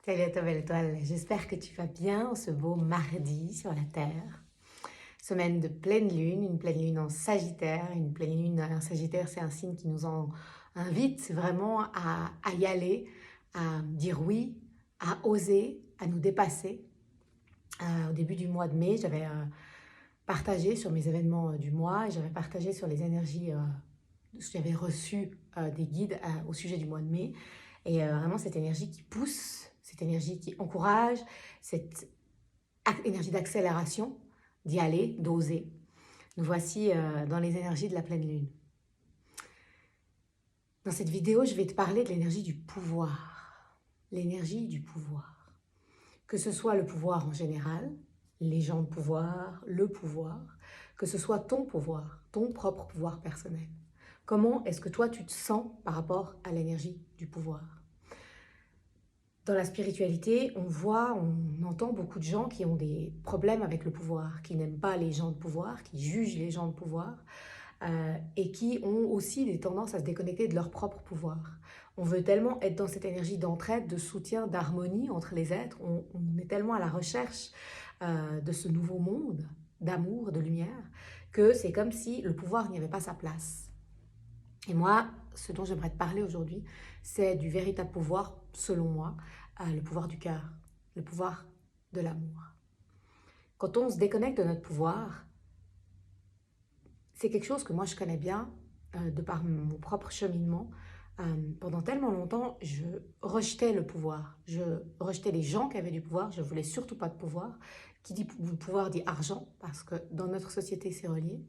Salut à toi, belle étoile. J'espère que tu vas bien ce beau mardi sur la Terre. Semaine de pleine lune, une pleine lune en Sagittaire. Une pleine lune en Sagittaire, c'est un signe qui nous invite vraiment à y aller, à dire oui, à oser, à nous dépasser. Au début du mois de mai, j'avais partagé sur mes événements du mois et j'avais partagé sur les énergies. J'avais reçu des guides au sujet du mois de mai. Et vraiment cette énergie qui pousse, cette énergie qui encourage, cette énergie d'accélération, d'y aller, d'oser. Nous voici dans les énergies de la pleine lune. Dans cette vidéo, je vais te parler de l'énergie du pouvoir. L'énergie du pouvoir. Que ce soit le pouvoir en général, les gens de pouvoir, le pouvoir, que ce soit ton propre pouvoir personnel. Comment est-ce que toi tu te sens par rapport à l'énergie du pouvoir? Dans la spiritualité, on entend beaucoup de gens qui ont des problèmes avec le pouvoir, qui n'aiment pas les gens de pouvoir, qui jugent les gens de pouvoir et qui ont aussi des tendances à se déconnecter de leur propre pouvoir. On veut tellement être dans cette énergie d'entraide, de soutien, d'harmonie entre les êtres, on est tellement à la recherche de ce nouveau monde, d'amour, de lumière, que c'est comme si le pouvoir n'y avait pas sa place. Et moi, ce dont j'aimerais te parler aujourd'hui, c'est du véritable pouvoir, selon moi, le pouvoir du cœur, le pouvoir de l'amour. Quand on se déconnecte de notre pouvoir, c'est quelque chose que moi je connais bien, de par mon propre cheminement. Pendant tellement longtemps, je rejetais le pouvoir, je rejetais les gens qui avaient du pouvoir, je voulais surtout pas de pouvoir. Qui dit pouvoir dit argent, parce que dans notre société c'est relié.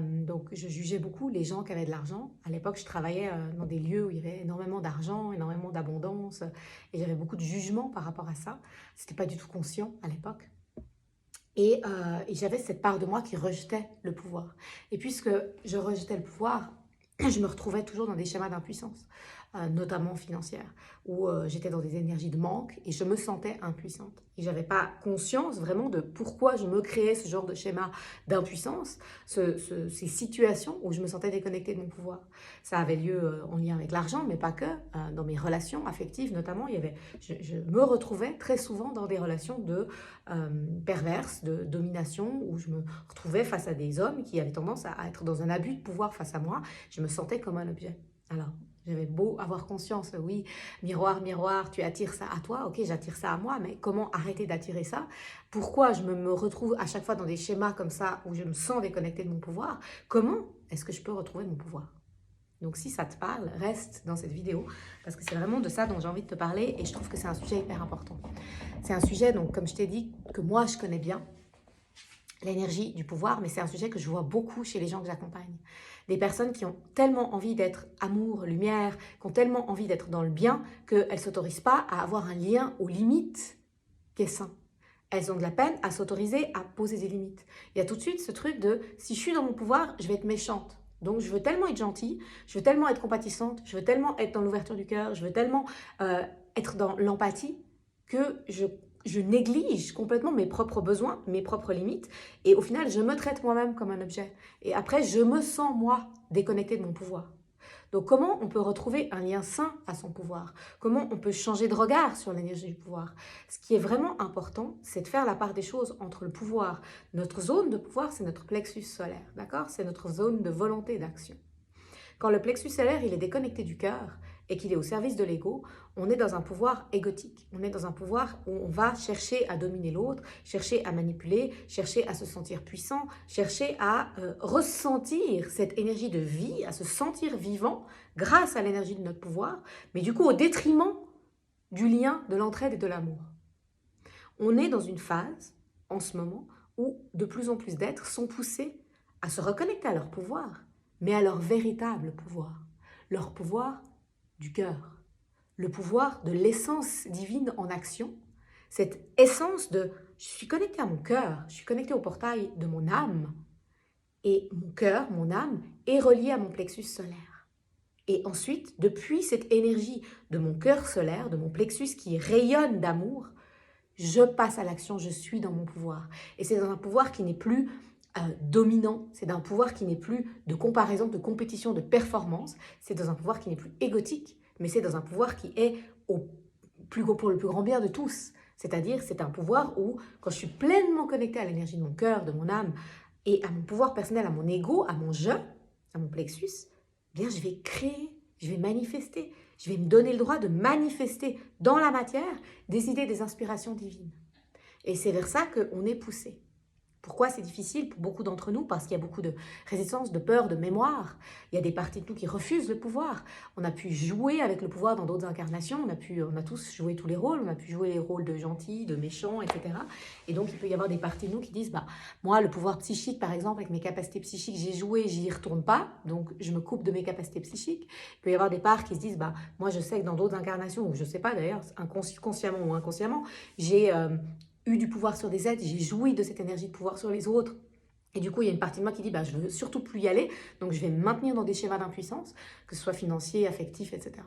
Donc, je jugeais beaucoup les gens qui avaient de l'argent. À l'époque, je travaillais dans des lieux où il y avait énormément d'argent, énormément d'abondance, et j'avais beaucoup de jugement par rapport à ça. C'était pas du tout conscient à l'époque. Et j'avais cette part de moi qui rejetait le pouvoir. Et puisque je rejetais le pouvoir, je me retrouvais toujours dans des schémas d'impuissance, notamment financière, où j'étais dans des énergies de manque et je me sentais impuissante. Et j'avais pas conscience vraiment de pourquoi je me créais ce genre de schéma d'impuissance, ces situations où je me sentais déconnectée de mon pouvoir. Ça avait lieu en lien avec l'argent, mais pas que. Dans mes relations affectives notamment, je me retrouvais très souvent dans des relations perverses, de domination, où je me retrouvais face à des hommes qui avaient tendance à être dans un abus de pouvoir face à moi. Je me sentais comme un objet. Alors, j'avais beau avoir conscience, oui, miroir, miroir, tu attires ça à toi, ok, j'attire ça à moi, mais comment arrêter d'attirer ça? Pourquoi je me retrouve à chaque fois dans des schémas comme ça où je me sens déconnectée de mon pouvoir? Comment est-ce que je peux retrouver mon pouvoir? Donc si ça te parle, reste dans cette vidéo parce que c'est vraiment de ça dont j'ai envie de te parler et je trouve que c'est un sujet hyper important. C'est un sujet, donc, comme je t'ai dit, que moi je connais bien, l'énergie du pouvoir, mais c'est un sujet que je vois beaucoup chez les gens que j'accompagne. Des personnes qui ont tellement envie d'être amour, lumière, qui ont tellement envie d'être dans le bien, qu'elles ne s'autorisent pas à avoir un lien aux limites qui est sain. Elles ont de la peine à s'autoriser à poser des limites. Il y a tout de suite ce truc de si je suis dans mon pouvoir, je vais être méchante. Donc je veux tellement être gentille, je veux tellement être compatissante, je veux tellement être dans l'ouverture du cœur, je veux tellement être dans l'empathie que je néglige complètement mes propres besoins, mes propres limites. Et au final, je me traite moi-même comme un objet. Et après, je me sens, moi, déconnectée de mon pouvoir. Donc comment on peut retrouver un lien sain à son pouvoir? Comment on peut changer de regard sur l'énergie du pouvoir? Ce qui est vraiment important, c'est de faire la part des choses entre le pouvoir. Notre zone de pouvoir, c'est notre plexus solaire, d'accord? C'est notre zone de volonté d'action. Quand le plexus solaire il est déconnecté du cœur et qu'il est au service de l'ego, on est dans un pouvoir égotique. On est dans un pouvoir où on va chercher à dominer l'autre, chercher à manipuler, chercher à se sentir puissant, chercher à ressentir cette énergie de vie, à se sentir vivant grâce à l'énergie de notre pouvoir, mais du coup au détriment du lien, de l'entraide et de l'amour. On est dans une phase, en ce moment, où de plus en plus d'êtres sont poussés à se reconnecter à leur pouvoir, mais à leur véritable pouvoir, leur pouvoir du cœur, le pouvoir de l'essence divine en action, cette essence de je suis connecté à mon cœur, je suis connecté au portail de mon âme, et mon cœur, mon âme, est relié à mon plexus solaire. Et ensuite, depuis cette énergie de mon cœur solaire, de mon plexus qui rayonne d'amour, je passe à l'action, je suis dans mon pouvoir. Et c'est dans un pouvoir qui n'est plus dominant, c'est dans un pouvoir qui n'est plus de comparaison, de compétition, de performance, c'est dans un pouvoir qui n'est plus égotique, mais c'est dans un pouvoir qui est au pour le plus grand bien de tous. C'est-à-dire, c'est un pouvoir où, quand je suis pleinement connectée à l'énergie de mon cœur, de mon âme, et à mon pouvoir personnel, à mon ego, à mon je, à mon plexus, eh bien, je vais créer, je vais manifester. Je vais me donner le droit de manifester dans la matière des idées, des inspirations divines. Et c'est vers ça qu'on est poussé. Pourquoi c'est difficile pour beaucoup d'entre nous? Parce qu'il y a beaucoup de résistance, de peur, de mémoire. Il y a des parties de nous qui refusent le pouvoir. On a pu jouer avec le pouvoir dans d'autres incarnations. On a tous joué tous les rôles. On a pu jouer les rôles de gentils, de méchants, etc. Et donc, il peut y avoir des parties de nous qui disent, moi, le pouvoir psychique, par exemple, avec mes capacités psychiques, j'ai joué, j'y retourne pas. Donc, je me coupe de mes capacités psychiques. Il peut y avoir des parts qui se disent, moi, je sais que dans d'autres incarnations, ou je sais pas d'ailleurs, consciemment ou inconsciemment, j'ai eu du pouvoir sur des êtres, j'ai joui de cette énergie de pouvoir sur les autres. Et du coup, il y a une partie de moi qui dit, je veux surtout plus y aller, donc je vais me maintenir dans des schémas d'impuissance, que ce soit financier, affectif, etc.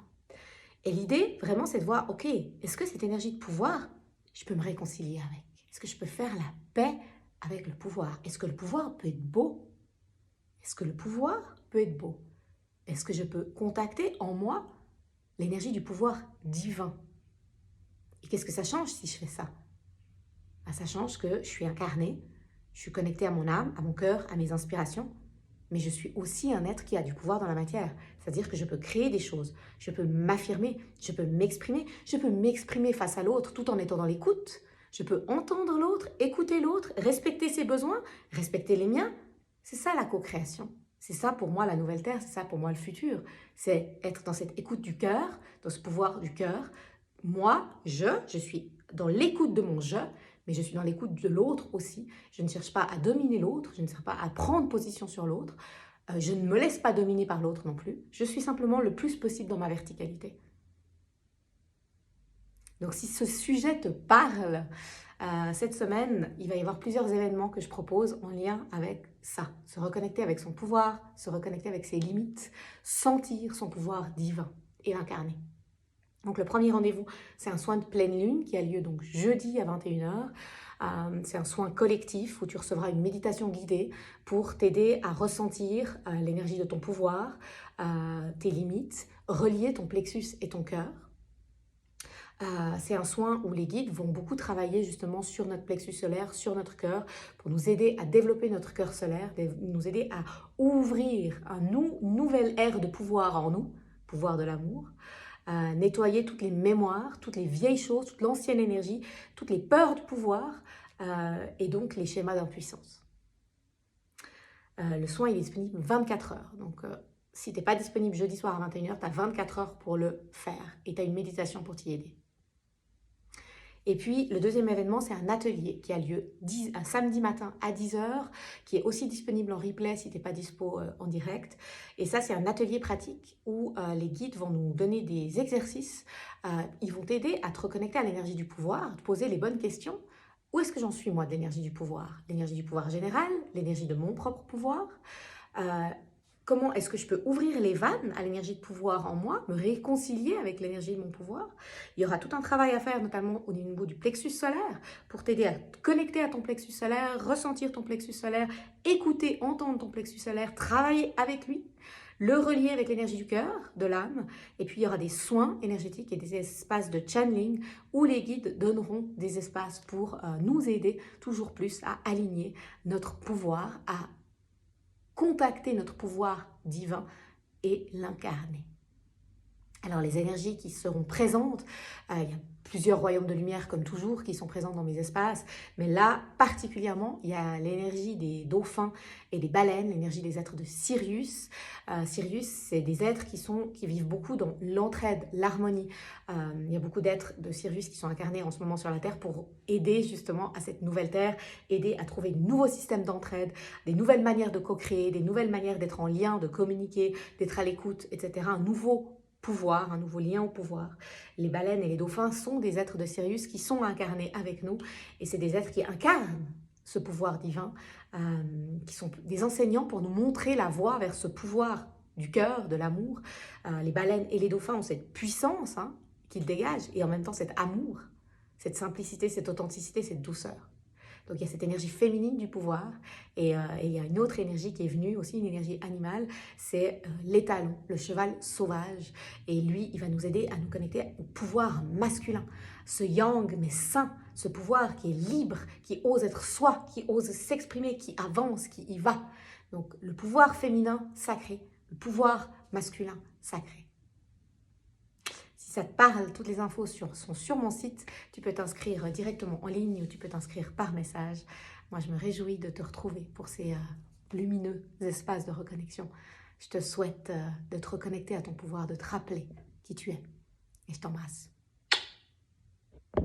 Et l'idée, vraiment, c'est de voir, ok, est-ce que cette énergie de pouvoir, je peux me réconcilier avec? Est-ce que je peux faire la paix avec le pouvoir? Est-ce que le pouvoir peut être beau? Est-ce que le pouvoir peut être beau? Est-ce que je peux contacter en moi l'énergie du pouvoir divin? Et qu'est-ce que ça change si je fais ça? Ça change que je suis incarnée, je suis connectée à mon âme, à mon cœur, à mes inspirations, mais je suis aussi un être qui a du pouvoir dans la matière. C'est-à-dire que je peux créer des choses, je peux m'affirmer, je peux m'exprimer face à l'autre tout en étant dans l'écoute. Je peux entendre l'autre, écouter l'autre, respecter ses besoins, respecter les miens. C'est ça la co-création. C'est ça pour moi la nouvelle terre, c'est ça pour moi le futur. C'est être dans cette écoute du cœur, dans ce pouvoir du cœur. Moi, je suis dans l'écoute de mon je, mais je suis dans l'écoute de l'autre aussi. Je ne cherche pas à dominer l'autre, je ne cherche pas à prendre position sur l'autre. Je ne me laisse pas dominer par l'autre non plus. Je suis simplement le plus possible dans ma verticalité. Donc si ce sujet te parle, cette semaine, il va y avoir plusieurs événements que je propose en lien avec ça. Se reconnecter avec son pouvoir, se reconnecter avec ses limites, sentir son pouvoir divin et l'incarner. Donc le premier rendez-vous, c'est un soin de pleine lune qui a lieu donc jeudi à 21 h. C'est un soin collectif où tu recevras une méditation guidée pour t'aider à ressentir l'énergie de ton pouvoir, tes limites, relier ton plexus et ton cœur. C'est un soin où les guides vont beaucoup travailler justement sur notre plexus solaire, sur notre cœur, pour nous aider à développer notre cœur solaire, nous aider à ouvrir une nouvelle ère de pouvoir en nous, pouvoir de l'amour. Nettoyer toutes les mémoires, toutes les vieilles choses, toute l'ancienne énergie, toutes les peurs du pouvoir et donc les schémas d'impuissance. Le soin est disponible 24 heures. Donc, si tu n'es pas disponible jeudi soir à 21 h, tu as 24 heures pour le faire et tu as une méditation pour t'y aider. Et puis, le deuxième événement, c'est un atelier qui a lieu un samedi matin à 10 h, qui est aussi disponible en replay si tu n'es pas dispo en direct. Et ça, c'est un atelier pratique où les guides vont nous donner des exercices. Ils vont t'aider à te reconnecter à l'énergie du pouvoir, à te poser les bonnes questions. Où est-ce que j'en suis, moi, de l'énergie du pouvoir? L'énergie du pouvoir général, l'énergie de mon propre pouvoir. Comment est-ce que je peux ouvrir les vannes à l'énergie de pouvoir en moi, me réconcilier avec l'énergie de mon pouvoir? Il y aura tout un travail à faire, notamment au niveau du plexus solaire, pour t'aider à te connecter à ton plexus solaire, ressentir ton plexus solaire, écouter, entendre ton plexus solaire, travailler avec lui, le relier avec l'énergie du cœur, de l'âme. Et puis, il y aura des soins énergétiques et des espaces de channeling où les guides donneront des espaces pour nous aider toujours plus à aligner notre pouvoir, à contacter notre pouvoir divin et l'incarner. Alors les énergies qui seront présentes, il y a plusieurs royaumes de lumière comme toujours qui sont présents dans mes espaces, mais là particulièrement il y a l'énergie des dauphins et des baleines, l'énergie des êtres de Sirius. Sirius, c'est des êtres qui vivent beaucoup dans l'entraide, l'harmonie. Il y a beaucoup d'êtres de Sirius qui sont incarnés en ce moment sur la Terre pour aider justement à cette nouvelle Terre, aider à trouver de nouveaux systèmes d'entraide, des nouvelles manières de co-créer, des nouvelles manières d'être en lien, de communiquer, d'être à l'écoute, etc. Un nouveau pouvoir, un nouveau lien au pouvoir. Les baleines et les dauphins sont des êtres de Sirius qui sont incarnés avec nous et c'est des êtres qui incarnent ce pouvoir divin, qui sont des enseignants pour nous montrer la voie vers ce pouvoir du cœur, de l'amour. Les baleines et les dauphins ont cette puissance qu'ils dégagent et en même temps cet amour, cette simplicité, cette authenticité, cette douceur. Donc il y a cette énergie féminine du pouvoir et il y a une autre énergie qui est venue, aussi une énergie animale, c'est l'étalon, le cheval sauvage. Et lui, il va nous aider à nous connecter au pouvoir masculin, ce yang mais sain, ce pouvoir qui est libre, qui ose être soi, qui ose s'exprimer, qui avance, qui y va. Donc le pouvoir féminin sacré, le pouvoir masculin sacré. Si ça te parle, toutes les infos sont sur mon site. Tu peux t'inscrire directement en ligne ou tu peux t'inscrire par message. Moi, je me réjouis de te retrouver pour ces lumineux espaces de reconnexion. Je te souhaite de te reconnecter à ton pouvoir, de te rappeler qui tu es. Et je t'embrasse.